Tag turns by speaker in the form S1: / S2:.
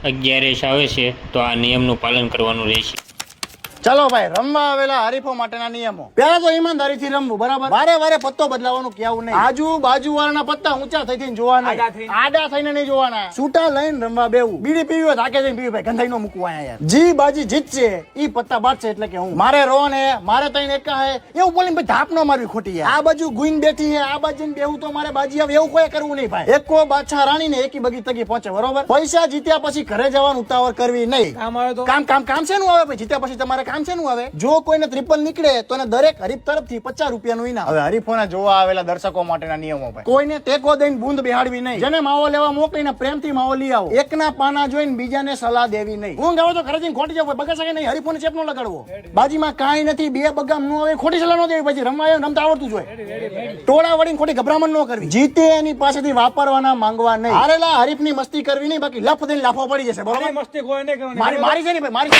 S1: 11 આવે છે તો આ નિયમનું પાલન કરવાનું રહેશે.
S2: ચલો ભાઈ, રમવા આવેલા હરીફો માટેના નિયમો. પહેલા તો ઈમાનદારીથી રમવું, બરાબર? વારે વારે પત્તો બદલાવાનું કહેવું નહીં. આજુબાજુ વાળાના પત્તા ઊંચા થઈને જોવાના, આડા થઈને નહીં જોવાના. છૂટા લઈને રમવા બેવું. બીડી પીવી હોય થાકે જઈને પીવી, ભાઈ ગંધાઈ નો મૂકવા અહીંયા યાર. જી બાજી જીતશે ઈ પત્તા બાટશે એટલે કે હું. મારે રોન હે, મારે તઈને એકા હે એવું બોલીને ભાઈ ધાપ નો મારવી ખોટી યાર. આ બાજુ ગુઈન બેઠી હે, આ બાજુ બેહું તો મારે બાજી આવે એવું કોઈ કરવું નહીં ભાઈ. એકો બાદશાહ રાણી ને એકી બગી તગી પહોંચે, બરોબર? પૈસા જીત્યા પછી ઘરે જવાનું ઉતાવળ કરવી નહીં. કામ શેનું આવે ભાઈ? જીત્યા પછી તમારે કામ શેનું આવે? જો કોઈને ટ્રિપલ નીકળે તો એને દરેક હરીફ તરફથી 50 રૂપિયાનું ઇનામ. હવે હરીફોને જોવા આવેલા દર્શકો માટેના નિયમો ભાઈ. કોઈને ટેકો દઈને બૂંદ બેહાડવી નહીં. જેને માવો લેવા મોકલીને પ્રેમથી માવો લઈ આવો. એકના પાના જોઈને બીજાને સલાહ દેવી નહીં. ઊંઘ આવે તો ઘરે જઈને ખોટી જાવ, બગા શકે નહીં. હરીફોને ચેપ નો લગાડવો. બાજીમાં કાંઈ નથી, બે બગામ નો આવે, ખોટી સલાહ નો દેવી. પછી રમતા આવડતું જોઈએ. ટોળા વળીને ખોટી ગભરામણ નો કરવી. જીતે એની પાસેથી વાપરવાના માંગવા નહીં. હારેલા હરીફની મસ્તી કરવી નહીં, બાકી લફ દઈને લાફો પડી જશે, બરોબર? મસ્તી કોઈ નહીં કરવાની. મારી છે ને ભાઈ, મારી